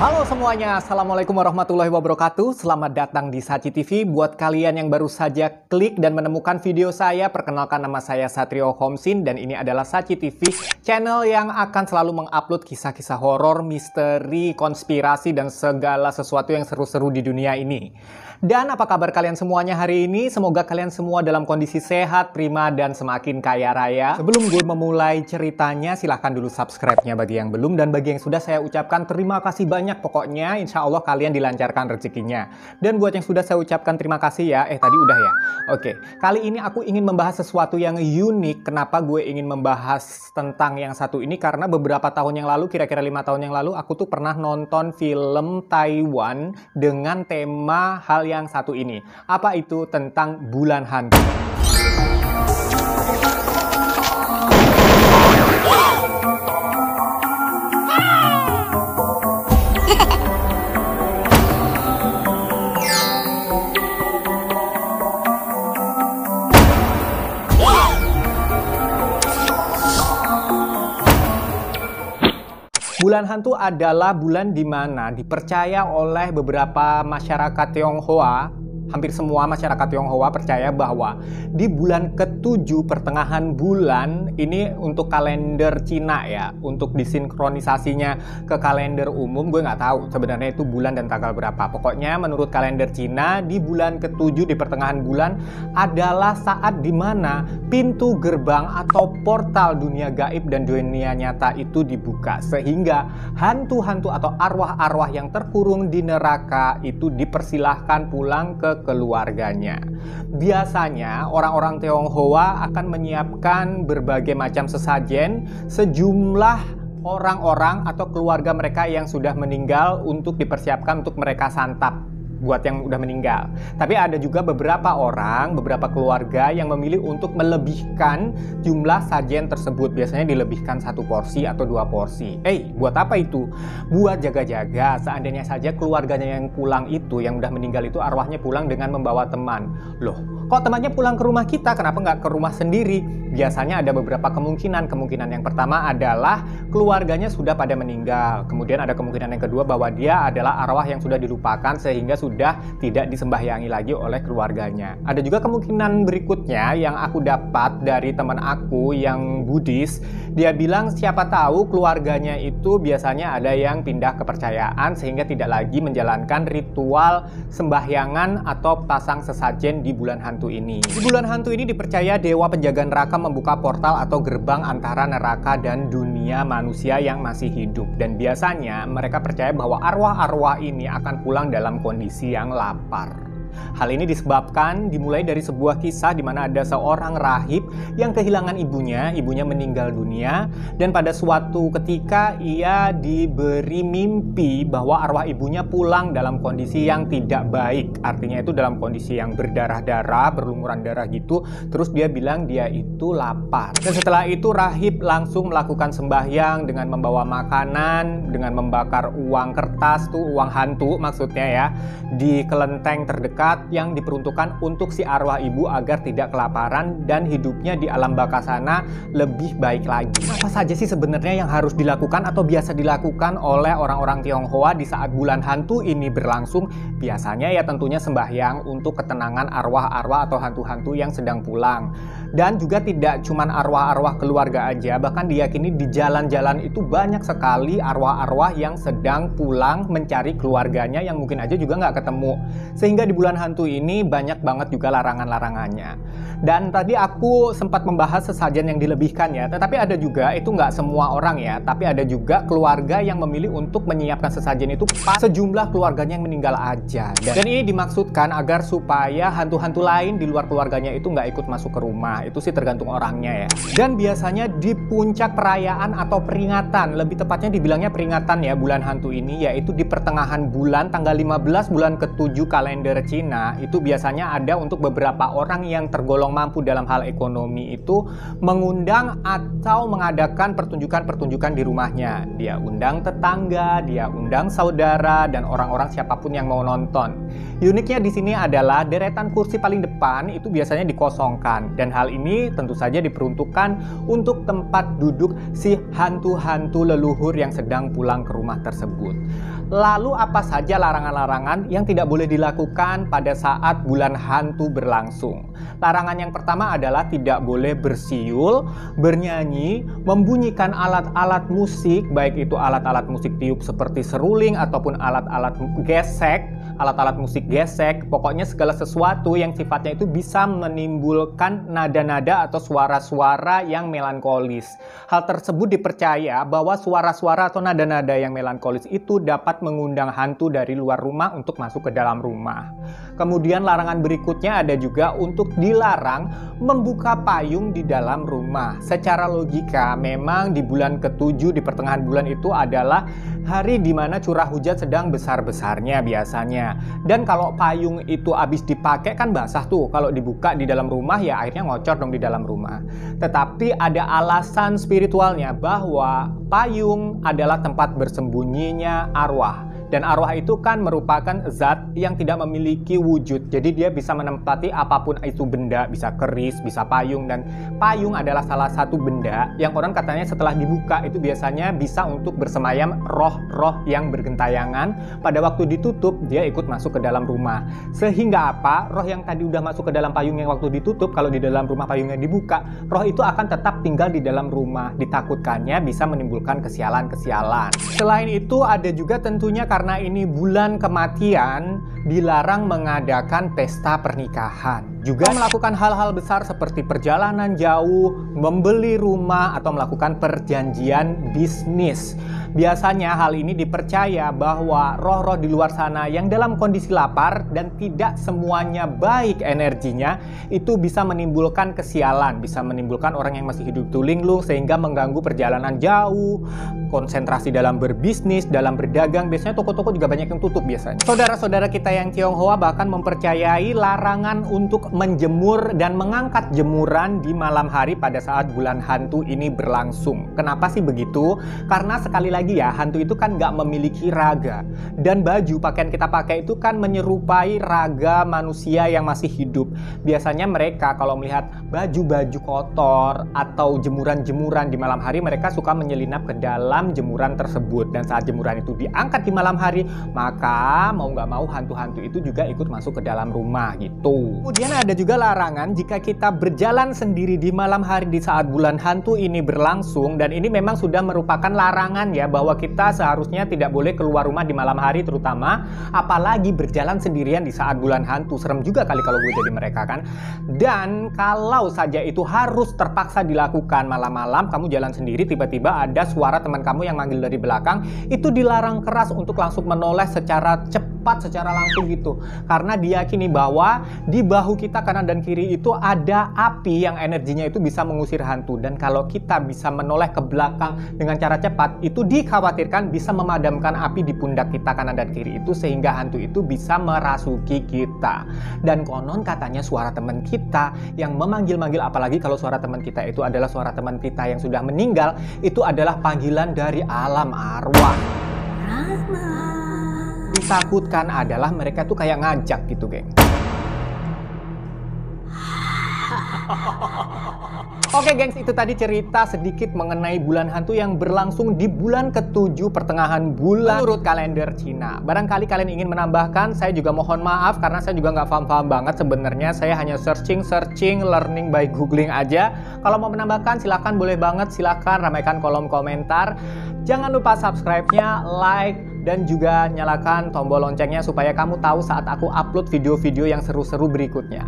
Halo semuanya, Assalamualaikum warahmatullahi wabarakatuh. Selamat datang di Saci TV. Buat kalian yang baru saja klik dan menemukan video saya, perkenalkan nama saya Satrio Homsin dan ini adalah Saci TV, channel yang akan selalu mengupload kisah-kisah horor, misteri, konspirasi, dan segala sesuatu yang seru-seru di dunia ini. Dan apa kabar kalian semuanya hari ini? Semoga kalian semua dalam kondisi sehat, prima, dan semakin kaya raya. Sebelum gue memulai ceritanya, silahkan dulu subscribe-nya bagi yang belum. Dan bagi yang sudah, saya ucapkan terima kasih banyak. Pokoknya insya Allah kalian dilancarkan rezekinya. Dan buat yang sudah saya ucapkan terima kasih ya. Tadi udah ya? Oke, kali ini aku ingin membahas sesuatu yang unik. Kenapa gue ingin membahas tentang yang satu ini? Karena beberapa tahun yang lalu, kira-kira 5 tahun yang lalu, aku tuh pernah nonton film Taiwan dengan tema hal yang satu ini. Apa itu? Tentang bulan hantu. Bulan hantu adalah bulan di mana dipercaya oleh beberapa masyarakat Tionghoa, hampir semua masyarakat Tionghoa percaya bahwa di bulan ke-7 pertengahan bulan ini untuk kalender Cina ya, untuk disinkronisasinya ke kalender umum, gue nggak tahu sebenarnya itu bulan dan tanggal berapa. Pokoknya menurut kalender Cina di bulan ke-7 di pertengahan bulan adalah saat dimana pintu gerbang atau portal dunia gaib dan dunia nyata itu dibuka, sehingga hantu-hantu atau arwah-arwah yang terkurung di neraka itu dipersilahkan pulang ke keluarganya. Biasanya orang-orang Tionghoa akan menyiapkan berbagai macam sesajen sejumlah orang-orang atau keluarga mereka yang sudah meninggal untuk dipersiapkan untuk mereka santap buat yang udah meninggal. Tapi ada juga beberapa orang, beberapa keluarga yang memilih untuk melebihkan jumlah sajen tersebut. Biasanya dilebihkan 1 porsi atau 2 porsi. Buat apa itu? Buat jaga-jaga. Seandainya saja keluarganya yang pulang itu, yang udah meninggal itu arwahnya pulang dengan membawa teman. Loh, kok temannya pulang ke rumah kita? Kenapa nggak ke rumah sendiri? Biasanya ada beberapa kemungkinan. Kemungkinan yang pertama adalah keluarganya sudah pada meninggal. Kemudian ada kemungkinan yang kedua bahwa dia adalah arwah yang sudah dilupakan sehingga sudah tidak disembahyangi lagi oleh keluarganya. Ada juga kemungkinan berikutnya yang aku dapat dari teman aku yang Buddhis. Dia bilang siapa tahu keluarganya itu biasanya ada yang pindah kepercayaan sehingga tidak lagi menjalankan ritual sembahyangan atau pasang sesajen di bulan hantu ini. Di bulan hantu ini dipercaya dewa penjaga neraka membuka portal atau gerbang antara neraka dan dunia manusia yang masih hidup. Dan biasanya mereka percaya bahwa arwah-arwah ini akan pulang dalam kondisi yang lapar. Hal ini disebabkan dimulai dari sebuah kisah di mana ada seorang rahib yang kehilangan ibunya meninggal dunia, dan pada suatu ketika ia diberi mimpi bahwa arwah ibunya pulang dalam kondisi yang tidak baik. Artinya itu dalam kondisi yang berdarah-darah, berlumuran darah gitu. Terus dia bilang dia itu lapar. Dan setelah itu rahib langsung melakukan sembahyang dengan membawa makanan, dengan membakar uang kertas tuh, uang hantu maksudnya ya, di kelenteng terdekat yang diperuntukkan untuk si arwah ibu agar tidak kelaparan dan hidupnya di alam baka sana lebih baik lagi. Apa saja sih sebenarnya yang harus dilakukan atau biasa dilakukan oleh orang-orang Tionghoa di saat bulan hantu ini berlangsung? Biasanya ya tentunya sembahyang untuk ketenangan arwah-arwah atau hantu-hantu yang sedang pulang. Dan juga tidak cuman arwah-arwah keluarga aja, bahkan diyakini di jalan-jalan itu banyak sekali arwah-arwah yang sedang pulang mencari keluarganya yang mungkin aja juga nggak ketemu. Sehingga di bulan hantu ini banyak banget juga larangan-larangannya. Dan tadi aku sempat membahas sesajen yang dilebihkan ya, tetapi ada juga, itu nggak semua orang ya, tapi ada juga keluarga yang memilih untuk menyiapkan sesajen itu pas sejumlah keluarganya yang meninggal aja. Dan ini dimaksudkan agar supaya hantu-hantu lain di luar keluarganya itu nggak ikut masuk ke rumah. Itu sih tergantung orangnya ya. Dan biasanya di puncak perayaan atau peringatan, lebih tepatnya dibilangnya peringatan ya bulan hantu ini, yaitu di pertengahan bulan tanggal 15 bulan ke-7 kalender Cina, itu biasanya ada untuk beberapa orang yang tergolong mampu dalam hal ekonomi itu mengundang atau mengadakan pertunjukan-pertunjukan di rumahnya. Dia undang tetangga, dia undang saudara dan orang-orang siapapun yang mau nonton. Uniknya di sini adalah deretan kursi paling depan itu biasanya dikosongkan, dan hal ini tentu saja diperuntukkan untuk tempat duduk si hantu-hantu leluhur yang sedang pulang ke rumah tersebut. Lalu apa saja larangan-larangan yang tidak boleh dilakukan pada saat bulan hantu berlangsung? Larangan yang pertama adalah tidak boleh bersiul, bernyanyi, membunyikan alat-alat musik, baik itu alat-alat musik tiup seperti seruling ataupun alat-alat gesek, alat-alat musik gesek, pokoknya segala sesuatu yang sifatnya itu bisa menimbulkan nada-nada atau suara-suara yang melankolis. Hal tersebut dipercaya bahwa suara-suara atau nada-nada yang melankolis itu dapat mengundang hantu dari luar rumah untuk masuk ke dalam rumah. Kemudian larangan berikutnya ada juga untuk dilarang membuka payung di dalam rumah. Secara logika memang di bulan ke-7 di pertengahan bulan itu adalah hari di mana curah hujan sedang besar-besarnya biasanya. Dan kalau payung itu habis dipakai kan basah tuh. Kalau dibuka di dalam rumah ya akhirnya ngocor dong di dalam rumah. Tetapi ada alasan spiritualnya bahwa payung adalah tempat bersembunyinya arwah. Dan arwah itu kan merupakan zat yang tidak memiliki wujud. Jadi dia bisa menempati apapun itu benda, bisa keris, bisa payung. Dan payung adalah salah satu benda yang orang katanya setelah dibuka itu biasanya bisa untuk bersemayam roh-roh yang bergentayangan. Pada waktu ditutup dia ikut masuk ke dalam rumah. Sehingga apa? Roh yang tadi udah masuk ke dalam payung yang waktu ditutup, kalau di dalam rumah payungnya dibuka, roh itu akan tetap tinggal di dalam rumah. Ditakutkannya bisa menimbulkan kesialan-kesialan. Selain itu ada juga tentunya karena ini bulan kematian, dilarang mengadakan pesta pernikahan. Juga melakukan hal-hal besar seperti perjalanan jauh, membeli rumah, atau melakukan perjanjian bisnis. Biasanya hal ini dipercaya bahwa roh-roh di luar sana yang dalam kondisi lapar dan tidak semuanya baik energinya, itu bisa menimbulkan kesialan, bisa menimbulkan orang yang masih hidup itu linglung sehingga mengganggu perjalanan jauh, konsentrasi dalam berbisnis, dalam berdagang. Biasanya toko-toko juga banyak yang tutup biasanya. Saudara-saudara kita yang Tionghoa bahkan mempercayai larangan untuk menjemur dan mengangkat jemuran di malam hari pada saat bulan hantu ini berlangsung. Kenapa sih begitu? Karena sekali lagi ya, hantu itu kan nggak memiliki raga. Dan baju pakaian kita pakai itu kan menyerupai raga manusia yang masih hidup. Biasanya mereka kalau melihat baju-baju kotor atau jemuran-jemuran di malam hari, mereka suka menyelinap ke dalam jemuran tersebut. Dan saat jemuran itu diangkat di malam hari, maka mau nggak mau hantu-hantu itu juga ikut masuk ke dalam rumah gitu. Kemudian ada juga larangan jika kita berjalan sendiri di malam hari di saat bulan hantu ini berlangsung. Dan ini memang sudah merupakan larangan ya, bahwa kita seharusnya tidak boleh keluar rumah di malam hari terutama, apalagi berjalan sendirian di saat bulan hantu. Serem juga kali kalau gue jadi mereka kan. Dan kalau saja itu harus terpaksa dilakukan malam-malam, kamu jalan sendiri tiba-tiba ada suara teman kamu yang manggil dari belakang, itu dilarang keras untuk langsung menoleh secara cepat, secara langsung gitu. Karena diyakini bahwa di bahu kita kanan dan kiri itu ada api yang energinya itu bisa mengusir hantu. Dan kalau kita bisa menoleh ke belakang dengan cara cepat, itu dikhawatirkan bisa memadamkan api di pundak kita kanan dan kiri itu, sehingga hantu itu bisa merasuki kita. Dan konon katanya suara teman kita yang memanggil-manggil, apalagi kalau suara teman kita itu adalah suara teman kita yang sudah meninggal, itu adalah panggilan dari alam arwah. Ditakutkan adalah mereka tuh kayak ngajak gitu, geng. Oke gengs, itu tadi cerita sedikit mengenai bulan hantu yang berlangsung di bulan ke-7 pertengahan bulan menurut kalender Cina. Barangkali kalian ingin menambahkan, saya juga mohon maaf karena saya juga nggak paham-paham banget sebenarnya. Saya hanya searching, learning by googling aja. Kalau mau menambahkan silahkan, boleh banget, silahkan ramaikan kolom komentar. Jangan lupa subscribe-nya, like, dan juga nyalakan tombol loncengnya supaya kamu tahu saat aku upload video-video yang seru-seru berikutnya.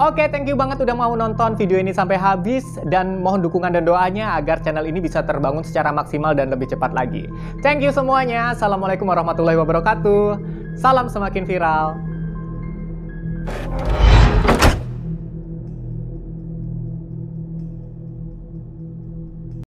Oke, thank you banget udah mau nonton video ini sampai habis, dan mohon dukungan dan doanya agar channel ini bisa terbangun secara maksimal dan lebih cepat lagi. Thank you semuanya. Assalamualaikum warahmatullahi wabarakatuh. Salam semakin viral.